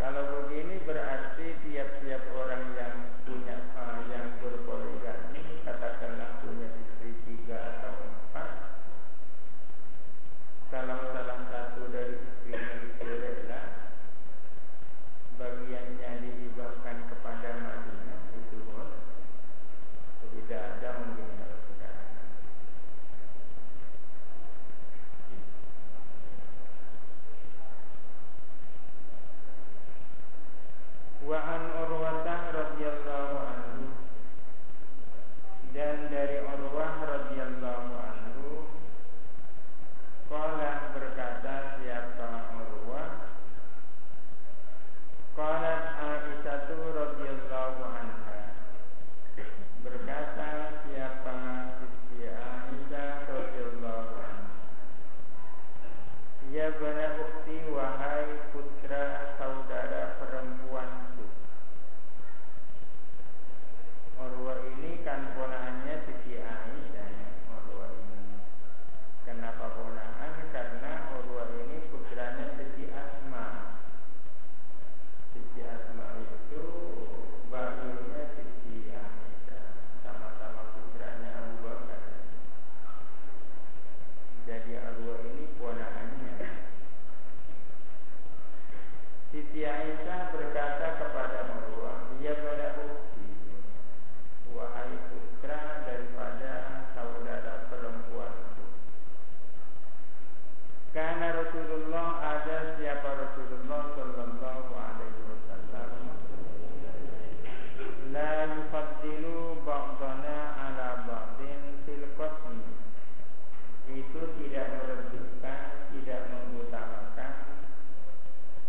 Kalau begini berarti tiap-tiap orang yang punya yang berpoligami, katakanlah punya istri 3 atau 4, kalau salah satu dari istrinya itu rela bagiannya dihibahkan kepada Madinah, itu boleh. Tidak ada mungkin kalau sekarang. Wa an Urwah radhiyallahu anhu, dan dari Urwah radhiyallahu anhu, qala berkata siapa Urwah, qalat Aisyah radhiyallahu anha, berkata siapa Siti Aisyah radhiyallahu anha, ya bani ukhti, wahai putra saudara perempuanku. Urwah ini kan ponaannya Siti Aisyah. Urwah ini kenapa ponaan? Karena Urwah ini putranya Siti Asma. Siti Asma itu barunya Siti Aisyah, sama-sama putranya Abu Bakar. Jadi Urwah ini ponaannya. Siti Aisyah berkata kepada Urwah, ya bani ukhti, wahai putra daripada saudara perempuanku. Karena Rasulullah, ada siapa Rasulullah sallallahu alaihi wasallam, la yufaddilu ba'dana ala ba'din fil qasmi, itu tidak melebihkan, tidak mengutamakan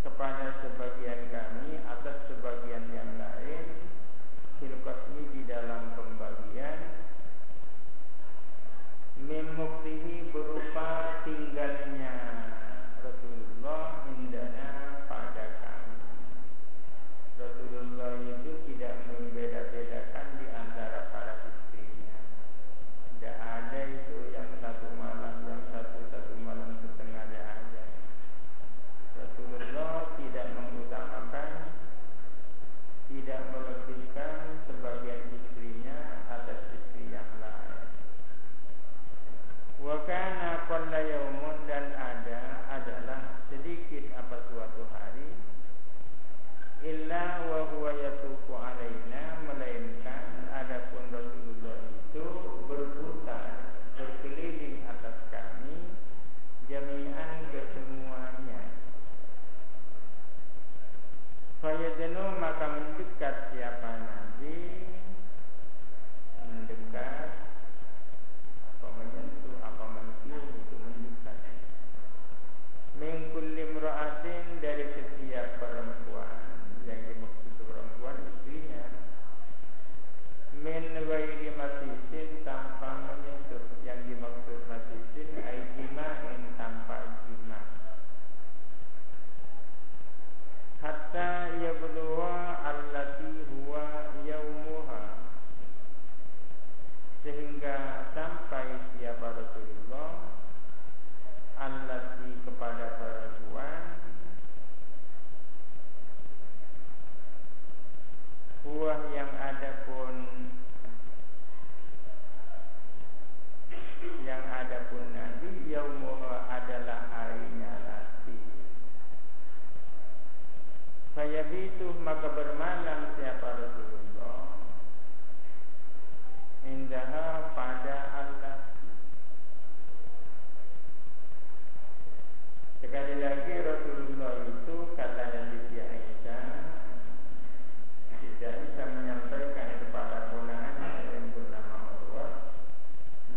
kepada sebagian kami atas sebagian yang lain fil qasmi, di dalam pembagian, min muktihi berupa tinggalnya Rasulullah indana pada kami. Rasulullah itu tidak membeda-bedakan di antara para istrinya. Tidak ada itu yang satu malam, yang satu malam setengah, tidak ada. Rasulullah tidak mengutamakan, tidak melebihkan sebagian istrinya atas istri yang lain. Wa kana qalla yaumun, dan adalah sedikit apa suatu hari, illa wa huwa yatufu alaina, melainkan adapun Rasulullah itu berputar, berkeliling atas kami, jami'an kesemuanya. Fayadnu, maka mendekat siapa Nabi, mendekat, apa menyentuh, apa mencium, itu mendekat. Min kulli imra'atin, dari setiap perempuan, yang dimaksud perempuan istrinya. Min ghairi masisin, tanpa menyentuh, yang dimaksud masisin ai jima'in, tanpa jima'. Hatta yabluwa allati huwa yaumuha, sehingga sampai siapa Rasulullah, allati kepada perempuan, huwa yang adapun Nabi, yaumuha adalah harinya nanti. Fayabitu, maka bermalam siapa Rasulullah, indaha pada Allah. Sekali lagi Rasulullah itu, katanya Siti Aisyah, Siti Aisyah menyampaikan kepada ponaannya yang bernama Urwah,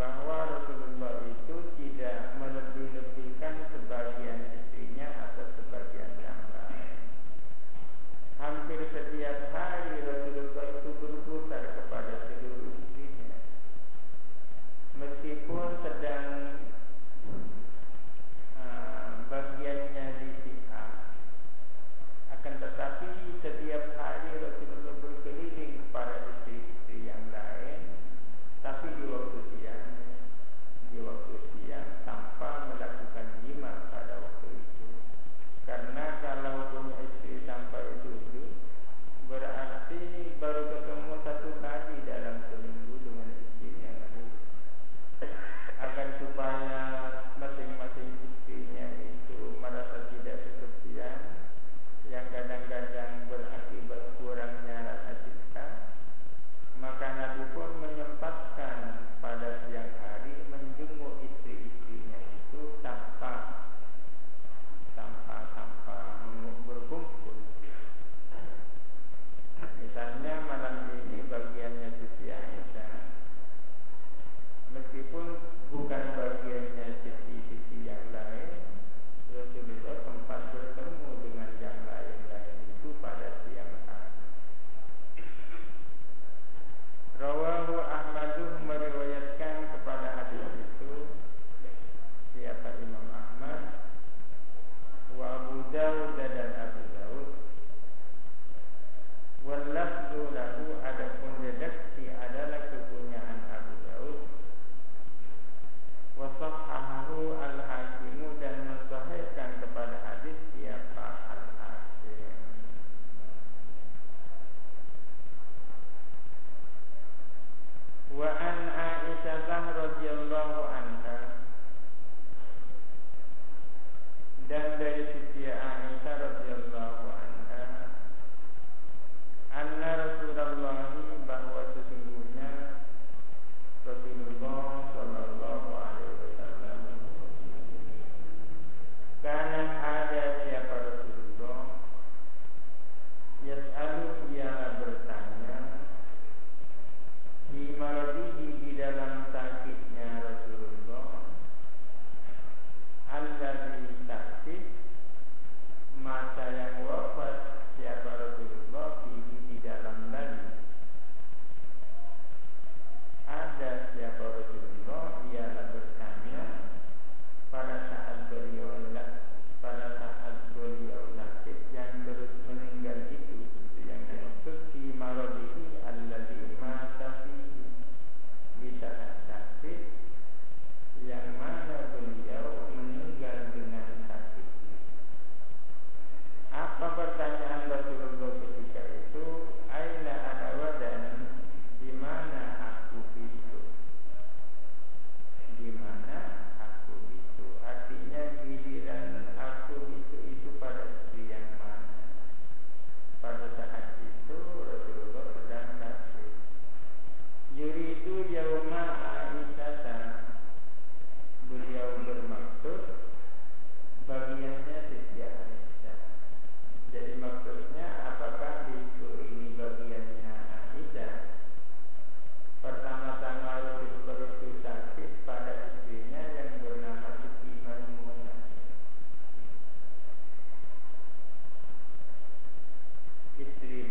bahwa Rasulullah itu tidak melebih-lebihkan sebagian istrinya atas sebagian yang lain. Hampir setiap hari Rasulullah itu berputar kepada seluruh istrinya, meskipun sedang bagiannya di si A,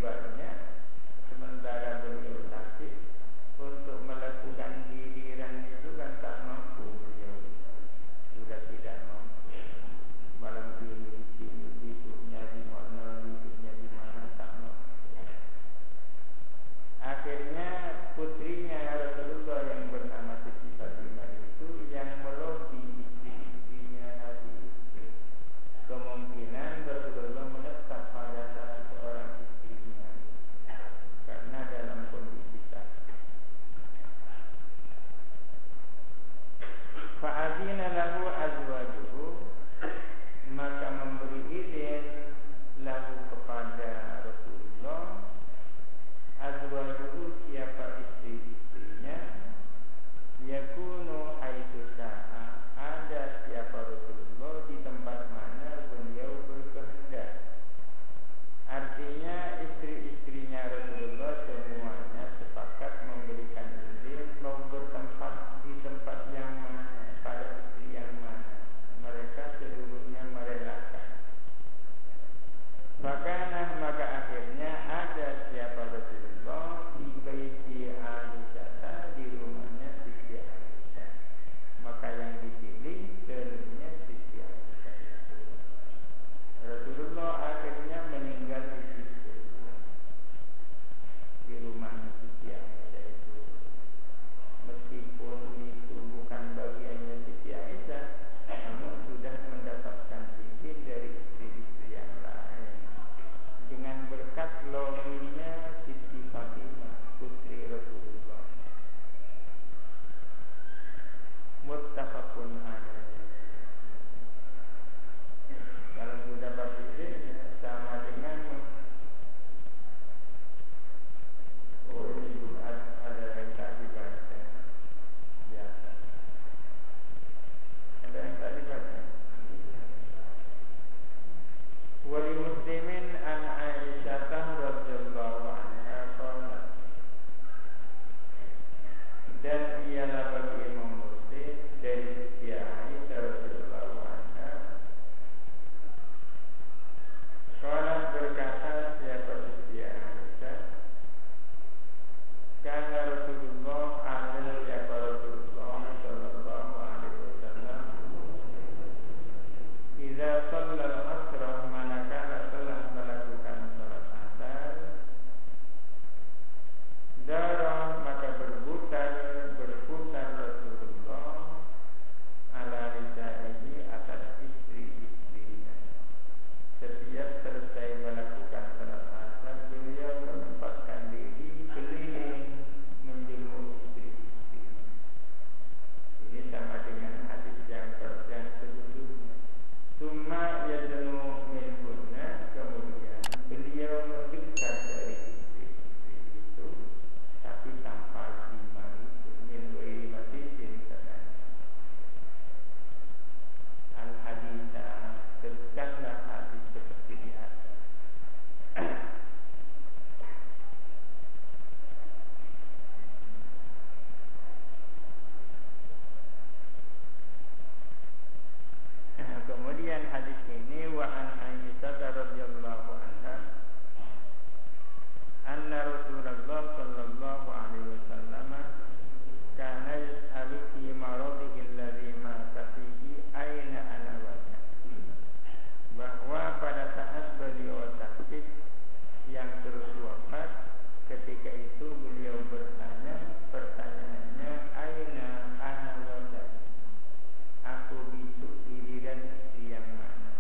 lebarnya sementara beliau sakit untuk melakukan giliran itu kan tak mampu, beliau sudah tidak mampu. Malam ini hidupnya di mana tak mampu. Akhirnya putrinya Rasulullah yang bernama Siti Fatimah itu yang melobi istri-istrinya Nabi itu. Kemungkinan Rasulullah menetap pada salah seorang istrinya karena dalam kondisi sakit. Fa'adzina lahu azwajuhu, maka memberi izin lahu kepada Rasulullah azwajuhu, siapa istri-istrinya, yakunu haitsu sa'a, ada siapa Rasulullah di tempat mana beliau berkehendak. Artinya istri-istrinya Rasulullah semuanya sepakat memberikan izin mau bertempat di tempat yang mana, pada istri yang mana. Mereka seluruhnya merelakan. Maka akhirnya ada siapa Rasulullah di baiti Aisyah, di rumahnya Siti Aisyah. Maka yang dipilih seluruhnya Siti Aisyah itu. Rasulullah akhirnya meninggal di situ, di rumahnya Siti Aisyah itu. Meskipun itu bukan bagiannya Siti Aisyah, namun sudah mendapatkan izin dari istri-istri yang lain. Dengan berkat lobinya Siti Fatimah, putri Rasulullah. Muttafaqun alaih. Kalau sudah dapat izin sama dengan ini ada yang tak dibaca biasa. Ada yang tak dibaca. Wali Muslimin an Aisyah radhiyallahu anha qalat, dan ialah bagi Imam Muslim dari Siti Aisyah radhiyallahu anha, qalat berkata siapa Siti Aisyah, kana Rasulullah, ada siapa Rasulullah sallallahu alaihi wasallam, idza shalla al-asra, manakala telah melakukan salat asar, darah maka berputar Rasulullah ala nisaihi, atas istri-istrinya. Setiap selesai melakukan salat asar, beliau menempatkan diri keliling menjenguk istri-istrinya. Ini sama dengan hadis yang sebelumnya. Summa yadnu minhunna, kemudian beliau mendekat dari istri-istri itu, tapi tanpa jima itu, min ghairi masisin katanya. Al-haditha, teruskanlah hadis seperti di atas. Kemudian hadis ini wa an Aisyah radhiyallahu anha anna Rasulullah sallallahu alaihi wasallam kana yas'alu fi maradihi alladhi mata fihi aina ana wajah, bahwa pada saat beliau sakit yang terus wafat, ketika itu beliau bertanya, pertanyaannya aina ana wajah, aku besok giliran istri yang mana.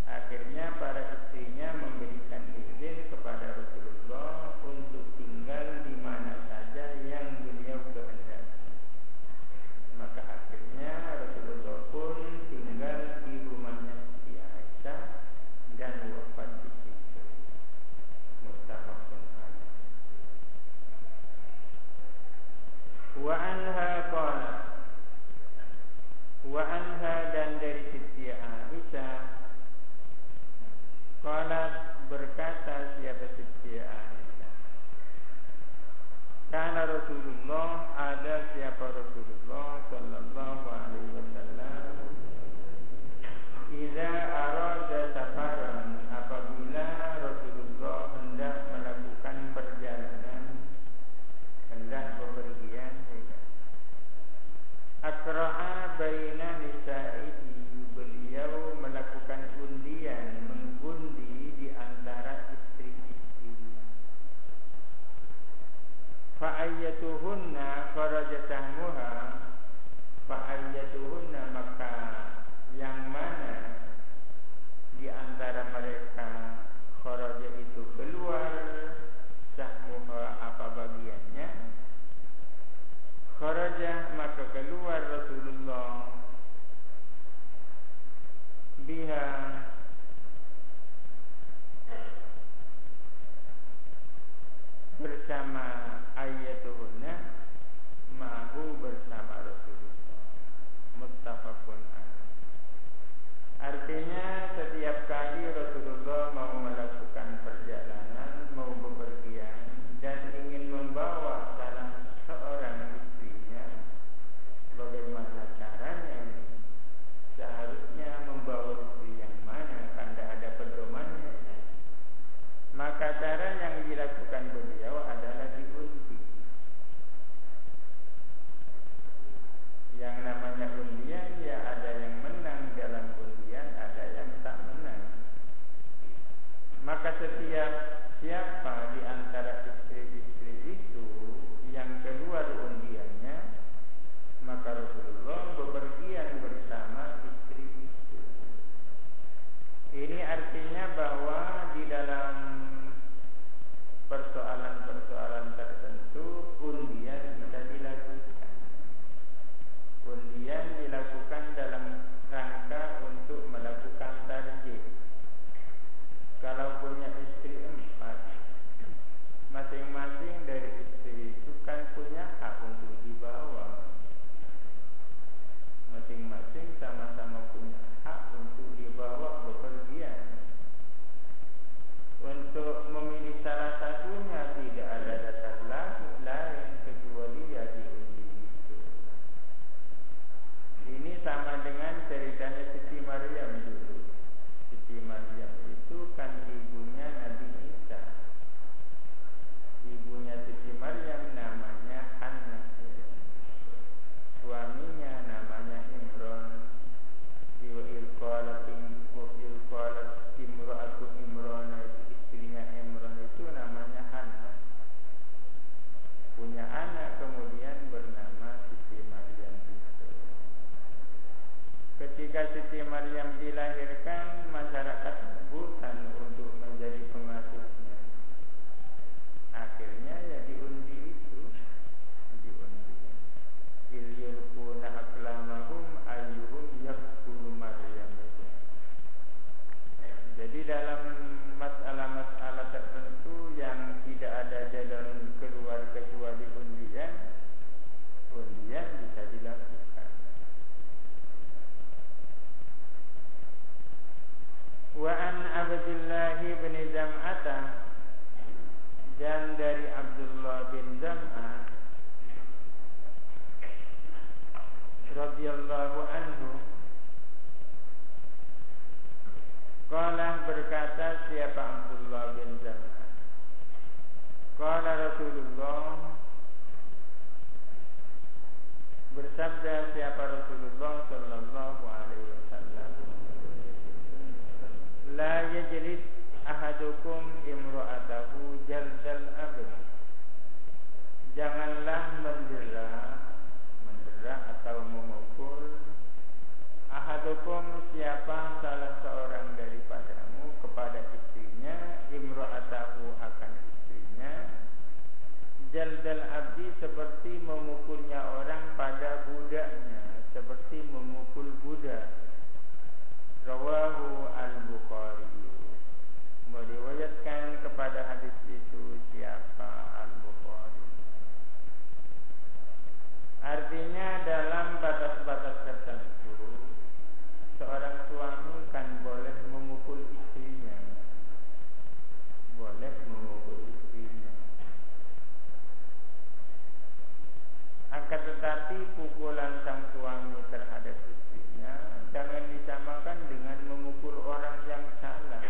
Akhirnya para istrinya memberikan izin kepada Rasulullah untuk tinggal di mana saja yang beliau kehendaki. Maka akhirnya Rasulullah pun tinggal di rumahnya Siti Aisyah dan wafat di situ. Muttafaqun alaih. Wa anha qalat, wa anha, dan dari Siti Aisyah, qalat berkata siapa Siti Aisyah, kana Rasulullah, ada siapa Rasulullah sallallahu alaihi wasallam, idza arada safaran, apabila Rasulullah Maka setiap siapa di antara istri-istri itu yang keluar undiannya, maka Rasulullah bepergian bersama istri itu. Ini artinya bahwa di dalam persoalan-persoalan tertentu undian bisa dilakukan. Undian dilakukan dalam rangka untuk melakukan tarjih. Kalau punya istri 4, masing-masing dari istri itu kan punya hak untuk dibawa. Masing-masing sama-sama punya hak untuk dibawa bepergian. Untuk memilih salah satunya tidak ada dasar lain kecuali ya diundi itu. Ini sama dengan ceritanya Siti Maryam dulu. Siti Maryam itu kan ibunya Nabi Isa. Ibunya Siti Maryam namanya Hannah. Suaminya namanya Imran. Imra'atu Imran, istrinya Imran itu namanya Hannah. Punya anak kemudian bernama Siti Maryam itu. Ketika Siti Maryam dilahirkan, masyarakat rebutan untuk menjadi pengasuhnya. Akhirnya ya diundi itu, diundi. Ilyulquna aqlamahum ayyuhum yakfulu Maryam itu. Jadi dalam masalah-masalah tertentu yang tidak ada jalan keluar kecuali undian bisa dilakukan. Wa an Abdullah bin Zam'ah, dan dari Abdullah bin Zam'ah radhiyallahu anhu, qala berkata siapa Abdullah bin Zam'ah, qala Rasulullah, bersabda siapa Rasulullah sallallahu alaihi wasallam, la yajlis ahadukum imra'atahu jaldal abd, janganlah mendera atau memukul ahadukum siapa salah seorang daripadamu kepada istrinya, imra'atahu akan istrinya, jaldal abdi seperti memukulnya orang pada budaknya, seperti memukul budak. Rawahu al-Bukhari, meriwayatkan kepada hadis itu siapa? Al-Bukhari. Artinya dalam batas-batas tertentu seorang suami kan boleh memukul istrinya, boleh memukul istrinya. Akan tetapi pukulan sang suami terhadap istrinya jangan disamakan dengan memukul orang yang salah.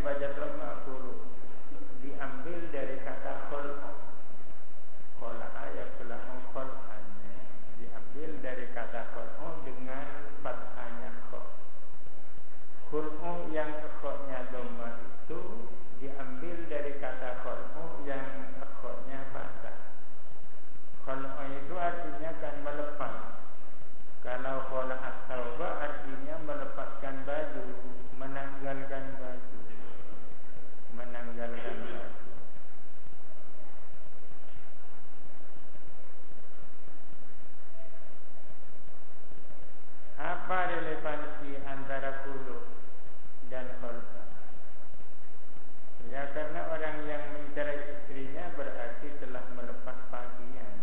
baca dhamma khulu diambil dari kata khul'u. Khula'a ya khula'u khul'annya diambil dari kata khul'u dengan fathahnya kho. Khul'u yang khoknya dhamma itu diambil dari kata khul'u yang khoknya fathah. Khul'u itu artinya kan melepas. Kalau khula'at tauba artinya melepaskan baju, menanggalkan baju. Menanggalkan baju. Apa relevansi antara khulu dan khul'a? Ya karena orang yang mencerai istrinya berarti telah melepas pakaian.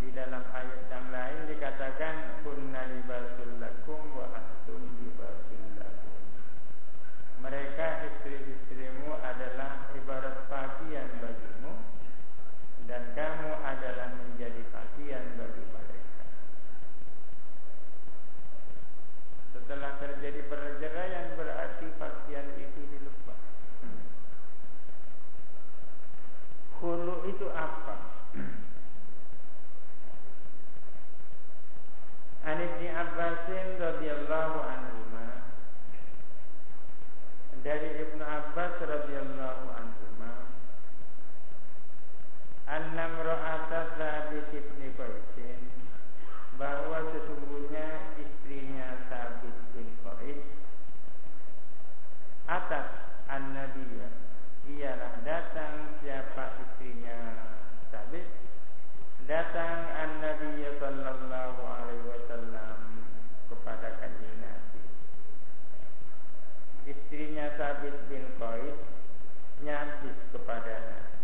Di dalam ayat yang lain dikatakan kunna libasul lakum wa antum libasul lakum. Mereka istri-istrimu adalah ibarat pakaian bagimu dan kamu adalah menjadi pakaian bagi mereka. Setelah terjadi perceraian berarti pakaian itu dilepas. Khulu itu apa? An Ibnu Abbas radhiyallahu anhuma, dari Ibnu Abbas radhiyallahu anhuma, anna imra'ata Thabit bin Qais, bahwa sesungguhnya istrinya Thabit bin Qais atas an-nabiyya, ialah datang siapa istrinya Thabit, datang an-nabiyya sallallahu alaihi wasallam kepada kanjeng Nabi. Istrinya Thabit bin Qais nyabis kepada Nabi.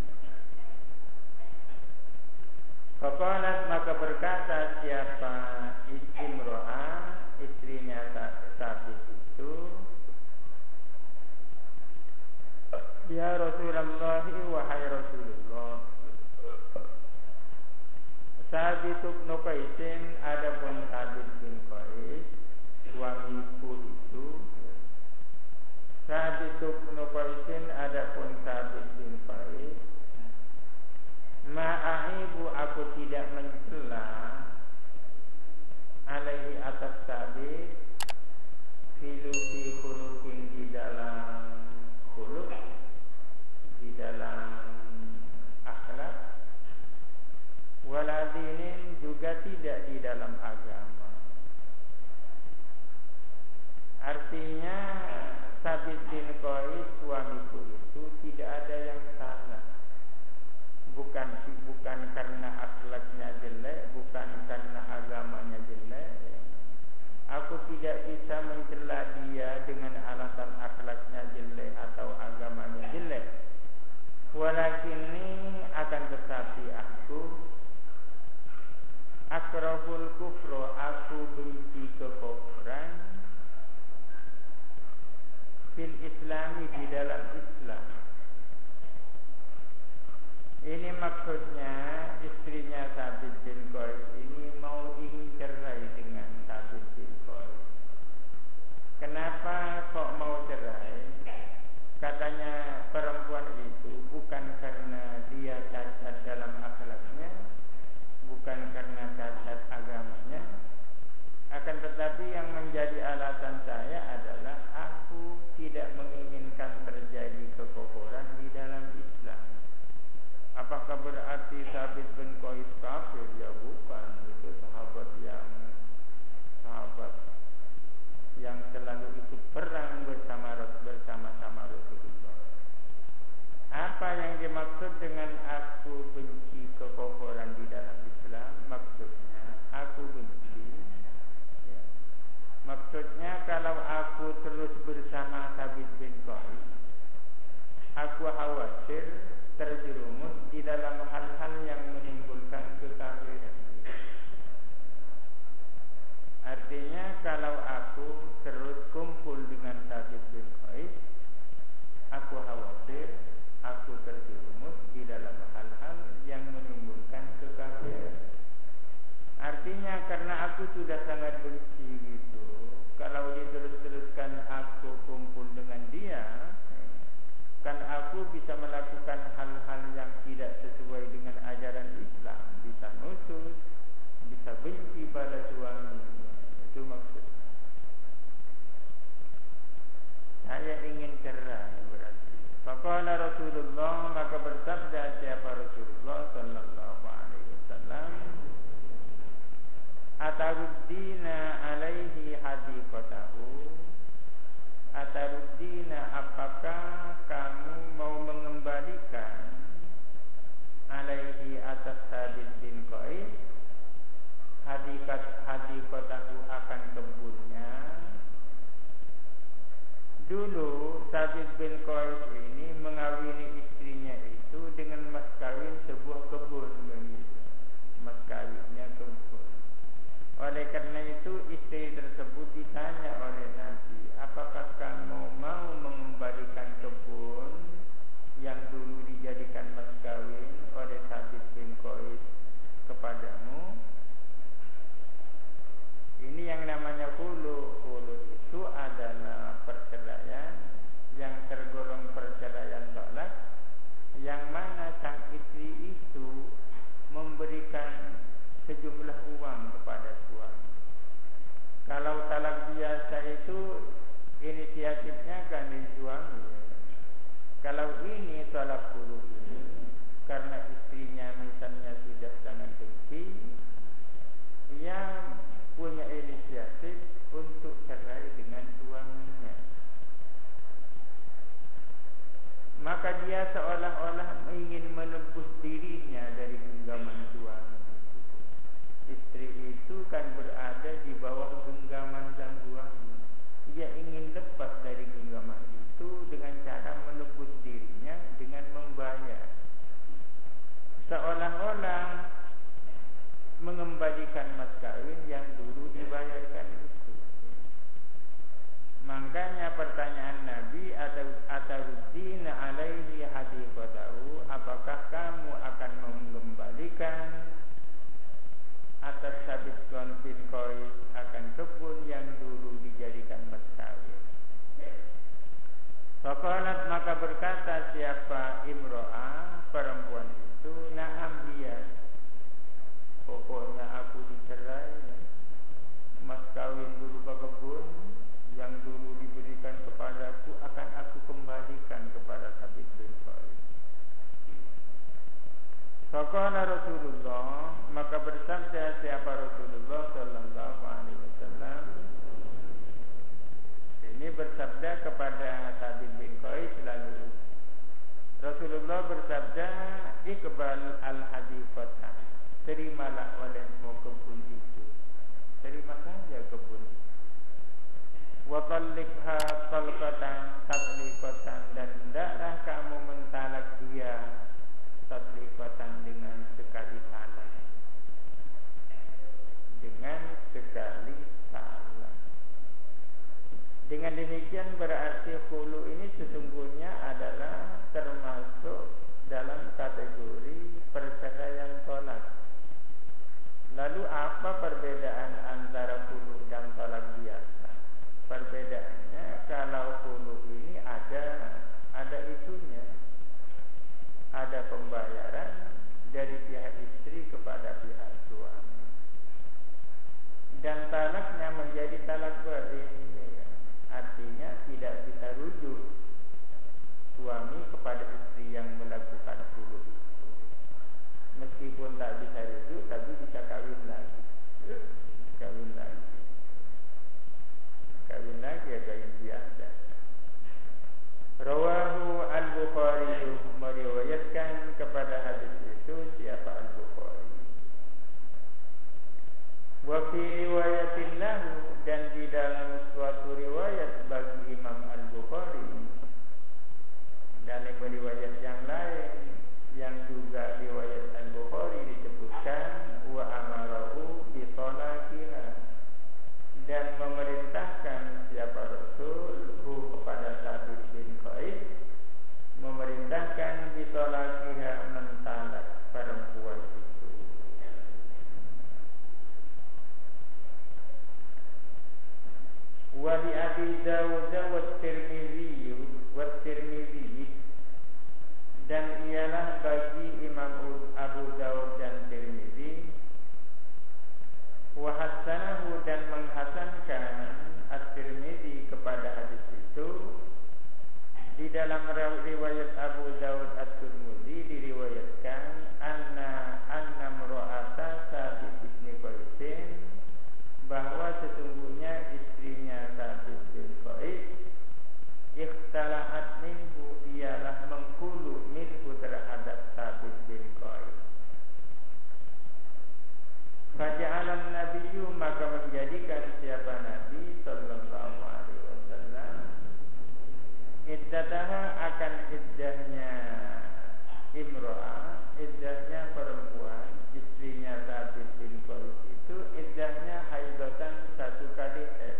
Faqalat, maka berkata siapa imro'ah, istrinya Thabit itu, ya Rasulullah, wahai Rasulullah, Thabit bin Qais, adapun Thabit bin Qais suamiku itu, Thabit bin Qais, adapun Thabit bin Qais, ma'aibu, aku tidak mencela, alaihi atas Thabit, filufi khuluqin, di dalam khuluq, di dalam akhlak, waladinin, juga tidak di dalam agama. Artinya Thabit bin Qais suamiku itu tidak ada yang salah. Bukan karena akhlaknya jelek, bukan karena agamanya jelek. Aku tidak bisa mencela dia dengan alasan akhlaknya jelek atau agamanya jelek. Walakini, akan tetapi aku akrahul kufro, aku benci kekufuran, fil islami, di dalam Islam. Ini maksudnya istrinya Thabit bin Qais ini mau ingin cerai dengan Thabit bin Qais. Kenapa kok mau cerai? Katanya perempuan itu bukan karena dia cacat dalam akhlaknya, bukan karena cacat agamanya, akan tetapi yang menjadi alasan saya adalah aku tidak menginginkan terjadi kekufuran di dalam Islam. Apakah berarti Thabit bin Qais kafir? Ya bukan, itu sahabat yang selalu ikut perang bersama-sama Rasulullah. Apa yang dimaksud dengan aku benci kekufuran di dalam Islam? Maksudnya aku benci, ya. Maksudnya kalau aku terus bersama Thabit bin Qais, aku khawatir terjerumus di dalam hal-hal yang menimbulkan kekafiran. Artinya kalau aku terus kumpul dengan Thabit bin Qais, aku khawatir aku terjerumus di dalam hal-hal yang menimbulkan kekafiran. Artinya karena aku sudah sangat benci gitu, kalau dia terus Faqala Rasulullah, maka bersabda siapa Rasulullah sallallahu alaihi wasallam, ataruddina alaihi hadiqatahu, ataruddina apakah kamu mau mengembalikan alaihi atas Sabit bin Qais hadiqatahu akan kebunnya. Dulu Sabit bin Qais ini mengawini istrinya itu dengan mas kawin sebuah kebun begitu. Mas kawinnya kebun. Oleh karena itu istri tersebut ditanya oleh Nabi, apakah kamu mau mengembalikan kebun yang dulu dijadikan mas kawin oleh Sabit bin Qais kepadamu? Ini yang namanya khulu. Khulu itu adalah perceraian yang tergolong perceraian tolak, yang mana sang istri itu memberikan sejumlah uang kepada suami. Kalau talak biasa itu inisiatifnya kan dari suami. Kalau ini talak khulu ini karena istrinya misalnya sudah sangat benci, ia punya inisiatif untuk cerai dengan suaminya. Maka dia seolah-olah ingin menebus dirinya dari genggaman suami. Istri itu kan berada di bawah genggaman sang suami. Ia ingin lepas dari genggaman itu dengan cara menebus dirinya dengan membayar. Seolah-olah mengembalikan mas kawin yang dulu dibayarkan itu. Makanya pertanyaan Nabi, ataruddina alaihi hadiqatahu, apakah kamu akan mengembalikan atas Sabit bin Qais akan kebun yang dulu dijadikan mas kawin? Faqalat, maka berkata siapa imro'ah, perempuan itu, na'am, iya, pokoknya aku dicerai, mas kawin berupa kebun yang dulu diberikan kepadaku akan aku kembalikan kepada Sabit bin Qais. Faqala Rasulullah, maka bersabda siapa Rasulullah sallallahu alaihi wasallam, ini bersabda kepada Sabit bin Qais, lalu Rasulullah bersabda, iqbal al-hadiqata, terimalah olehmu kebun itu, terima saja kebun itu. Wa talliqha talqatan tatliqatan, dan hendaklah kamu mentalak dia tatliqatan dengan sekali talak, dengan sekali talak. Dengan demikian berarti khulu ini sesungguhnya adalah termasuk dalam kategori perceraian tolak. Lalu apa perbedaan antara khulu dan talak biasa? Perbedaannya, kalau khulu ini ada isunya, ada pembayaran dari pihak istri kepada pihak suami, dan talaknya menjadi talak barin, artinya tidak bisa rujuk suami kepada istri yang melakukan khulu itu. Meskipun tak bisa rujuk, tapi bisa kawin lagi. Kawin lagi ya, kawin biasa. Rawahu al-Bukhari, meriwayatkan kepada hadis itu siapa al-Bukhari. Wa fi riwayatin lahu, dan di dalam suatu riwayat bagi Imam al-Bukhari, dalam riwayat yang lain yang juga riwayat al-Bukhari disebutkan wa amarahu bi talaqiha, dan memerintahkan siapa Rasul kepada Sabit bin Qais, memerintahkan bi talaqiha, mentalak perempuan itu. Wa li Abi Dawud wa Tirmidzi, dan ialah bagi Imam Abu Dawud dan Tirmidzi, wa hasanahu, dan menghasankan At-Tirmidzi kepada hadis itu di dalam dalam riwayat Abu Daud At-Tirmidzi diriwayatkan anna imra'ata Sabit bin Qais, bahwa sesungguhnya istrinya Sabit bin Qais ikhtala'at minhu, ialah menghulu minhu terhadap Sabit bin Qais. Faja'alan nabiyyu, maka menjadikan siapa Nabi sallallahu alaihi wasallam iddataha, akan iddahnya imro'ah, iddahnya perempuan istrinya Sabit bin Qais itu iddahnya haidatan 1 kali haid.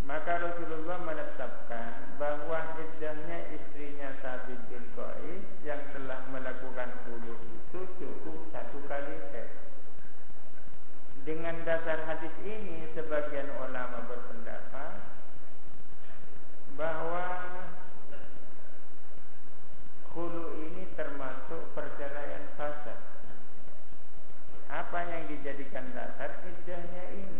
Maka Rasulullah menetapkan bahwa iddahnya istrinya Sabit bin Qais yang telah melakukan hulu itu cukup 1 kali haid. Dengan dasar hadis ini sebagian ulama berpendapat bahwa hulu ini termasuk perceraian fasad. Apa yang dijadikan dasar iddahnya ini?